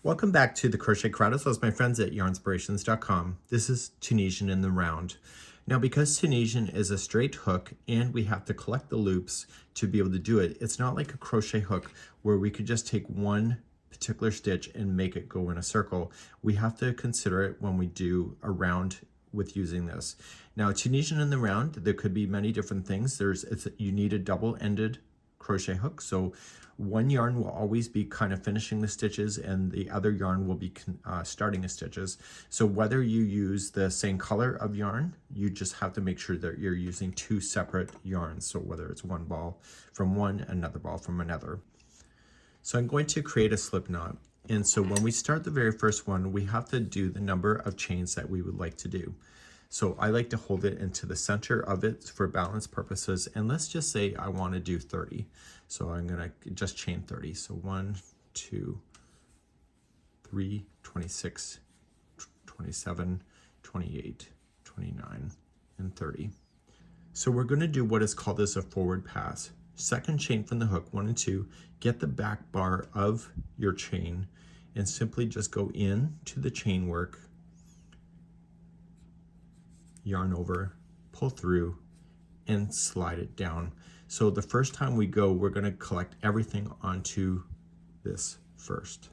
Welcome back to the Crochet Crowd. So my friends at yarnspirations.com. This is Tunisian in the round. Now, because Tunisian is a straight hook and we have to collect the loops to be able to do it, it's not like a crochet hook where we could just take one particular stitch and make it go in a circle. We have to consider it when we do a round with using this. Now, Tunisian in the round, there could be many different things. You need a double-ended crochet hook. So one yarn will always be kind of finishing the stitches and the other yarn will be starting the stitches. So whether you use the same color of yarn, you just have to make sure that you're using two separate yarns. So whether it's one ball from one, another ball from another. So I'm going to create a slip knot. And so when we start the very first one, we have to do the number of chains that we would like to do. So I like to hold it into the center of it for balance purposes. And let's just say I want to do 30. So I'm going to just chain 30. So 1, 2, 3, 26, 27, 28, 29, and 30. So we're going to do what is called as a forward pass. Second chain from the hook, 1 and 2, get the back bar of your chain and simply just go in to the chain work, yarn over, pull through, and slide it down. So the first time we go, we're going to collect everything onto this first.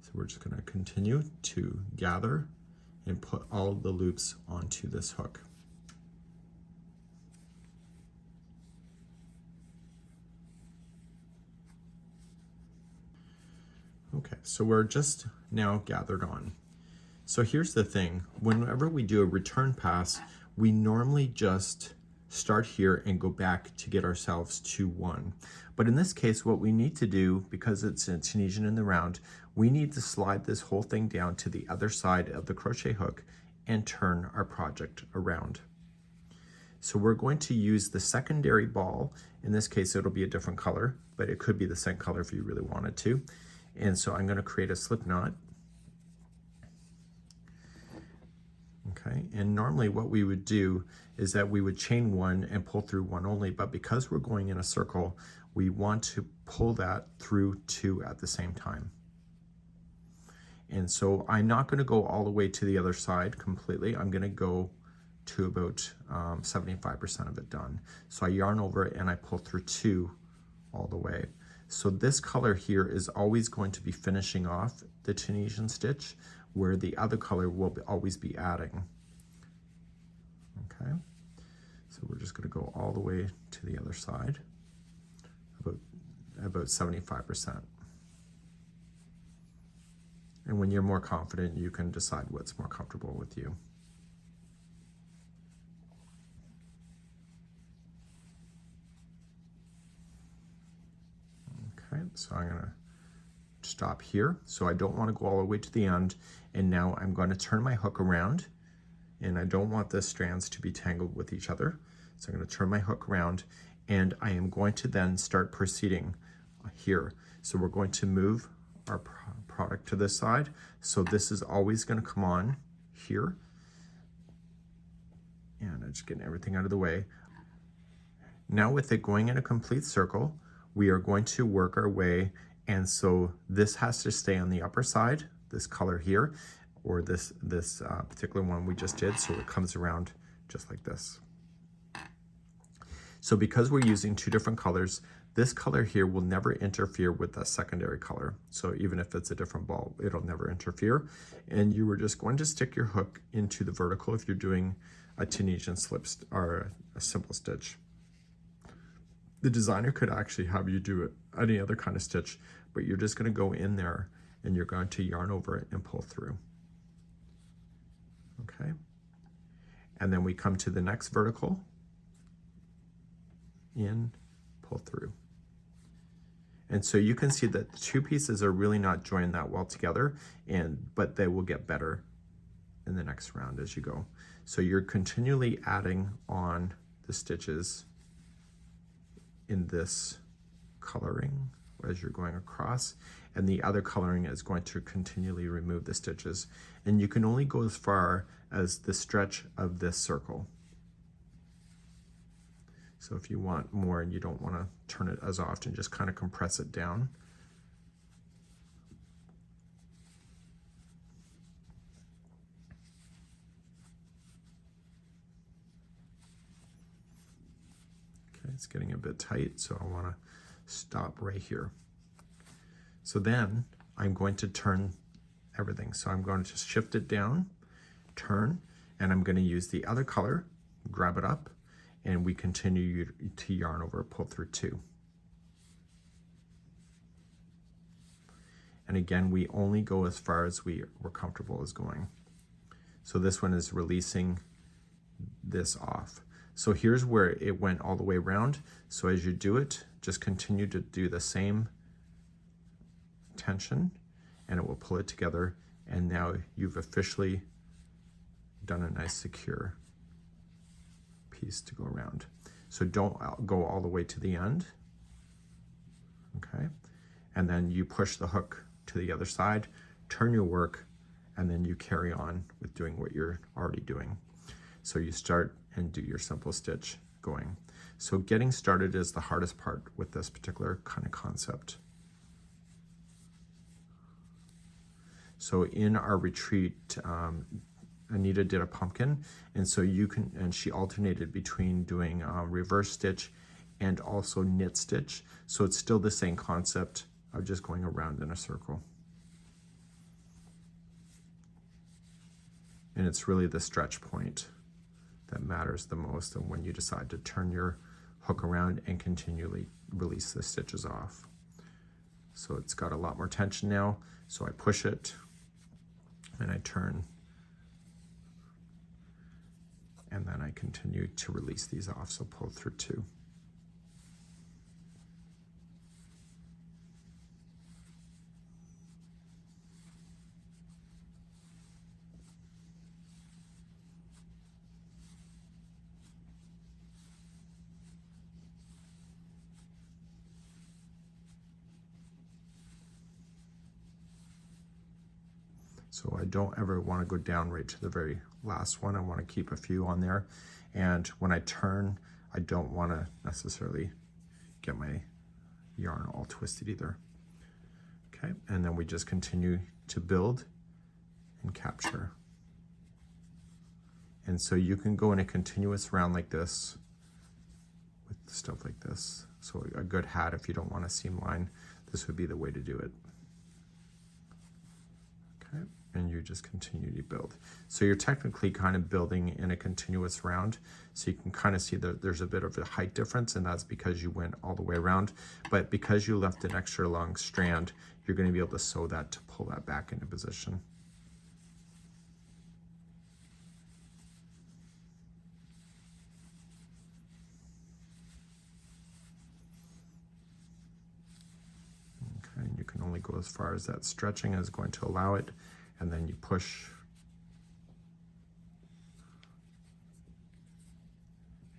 So we're just going to continue to gather and put all the loops onto this hook. Okay, so we're just now gathered on. So here's the thing, whenever we do a return pass, we normally just start here and go back to get ourselves to 1. But in this case, what we need to do, because it's a Tunisian in the round, we need to slide this whole thing down to the other side of the crochet hook and turn our project around. So we're going to use the secondary ball. In this case, it'll be a different color, but it could be the same color if you really wanted to. And so I'm going to create a slip knot. Okay, and normally what we would do is that we would chain 1 and pull through 1 only, but because we're going in a circle, we want to pull that through 2 at the same time. And so I'm not going to go all the way to the other side completely. I'm going to go to about 75% of it done. So I yarn over it and I pull through 2 all the way. So this color here is always going to be finishing off the Tunisian stitch, where the other color will always be adding. Okay, so we're just going to go all the way to the other side, about 75%. And when you're more confident, you can decide what's more comfortable with you. Okay, so I'm going to stop here. So I don't want to go all the way to the end. And now I'm going to turn my hook around, and I don't want the strands to be tangled with each other. So I'm going to turn my hook around, and I am going to then start proceeding here. So we're going to move our product to this side. So this is always going to come on here. And I'm just getting everything out of the way. Now with it going in a complete circle, we are going to work our way. And so this has to stay on the upper side, this color here, or this particular one we just did, so it comes around just like this. So because we're using 2 different colors, this color here will never interfere with the secondary color. So even if it's a different ball, it'll never interfere. And you were just going to stick your hook into the vertical if you're doing a Tunisian slip or a simple stitch. The designer could actually have you do it any other kind of stitch, but you're just going to go in there and you're going to yarn over it and pull through. Okay. And then we come to the next vertical, in, pull through. And so you can see that the 2 pieces are really not joined that well together, but they will get better in the next round as you go. So you're continually adding on the stitches in this coloring as you're going across, and the other coloring is going to continually remove the stitches. And you can only go as far as the stretch of this circle. So if you want more and you don't want to turn it as often, just kind of compress it down. it's getting a bit tight, so I want to stop right here. So then I'm going to turn everything. So I'm going to shift it down, turn, and I'm going to use the other color, grab it up, and we continue to yarn over pull through 2. And again, we only go as far as we're comfortable as going. So this one is releasing this off. So here's where it went all the way around. So as you do it, just continue to do the same tension and it will pull it together. And now you've officially done a nice secure piece to go around. So don't go all the way to the end. Okay. And then you push the hook to the other side, turn your work, and then you carry on with doing what you're already doing. So you start and do your simple stitch going. So getting started is the hardest part with this particular kind of concept. So in our retreat, Anita did a pumpkin, and so you can, and she alternated between doing reverse stitch and also knit stitch. So it's still the same concept of just going around in a circle. And it's really the stretch point that matters the most, and when you decide to turn your hook around and continually release the stitches off. So it's got a lot more tension now. So I push it and I turn, and then I continue to release these off. So pull through 2. So I don't ever want to go down right to the very last one. I want to keep a few on there. And when I turn, I don't want to necessarily get my yarn all twisted either. Okay, and then we just continue to build and capture. And so you can go in a continuous round like this with stuff like this. So a good hat, if you don't want a seam line, this would be the way to do it. Okay, and you just continue to build. So you're technically kind of building in a continuous round. So you can kind of see that there's a bit of a height difference, and that's because you went all the way around. But because you left an extra long strand, you're going to be able to sew that to pull that back into position. Okay, and you can only go as far as that stretching is going to allow it. And then you push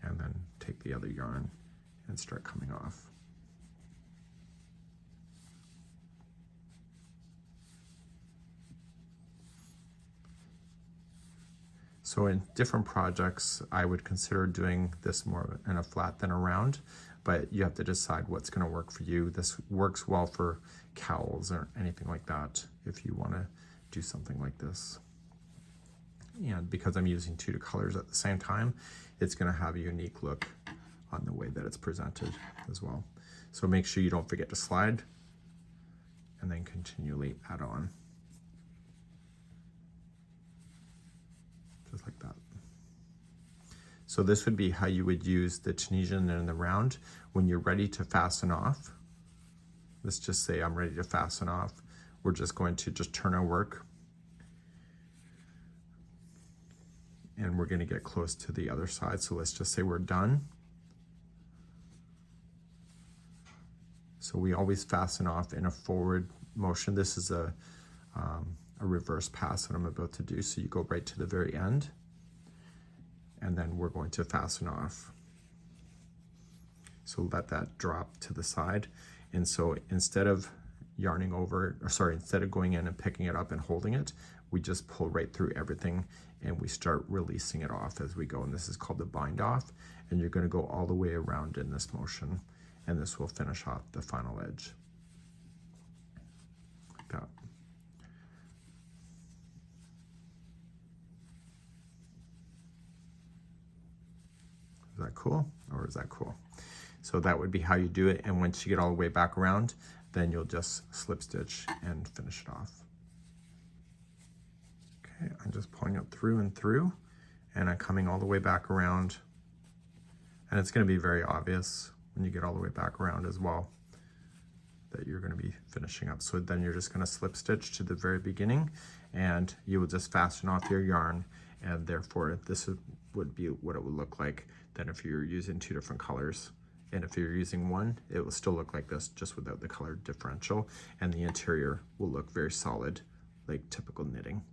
and then take the other yarn and start coming off. So in different projects, I would consider doing this more in a flat than a round, but you have to decide what's going to work for you. This works well for cowls or anything like that if you want to do something like this. And because I'm using 2 colors at the same time, it's going to have a unique look on the way that it's presented as well. So make sure you don't forget to slide and then continually add on. Just like that. So this would be how you would use the Tunisian in the round when you're ready to fasten off. Let's just say I'm ready to fasten off. We're just going to just turn our work and we're going to get close to the other side. So let's just say we're done. So we always fasten off in a forward motion. This is a reverse pass that I'm about to do. So you go right to the very end and then we're going to fasten off. So let that drop to the side. And so instead of yarning over, or sorry, instead of going in and picking it up and holding it, we just pull right through everything and we start releasing it off as we go. And this is called the bind off. And you're going to go all the way around in this motion. And this will finish off the final edge. Like that. Is that cool? Or is that cool? So that would be how you do it. And once you get all the way back around, then you'll just slip stitch and finish it off. Okay, I'm just pulling it through and through, and I'm coming all the way back around. And it's going to be very obvious when you get all the way back around as well that you're going to be finishing up. So then you're just going to slip stitch to the very beginning, and you will just fasten off your yarn, and therefore this would be what it would look like then if you're using two different colors. And if you're using one, it will still look like this, just without the color differential, and the interior will look very solid, like typical knitting.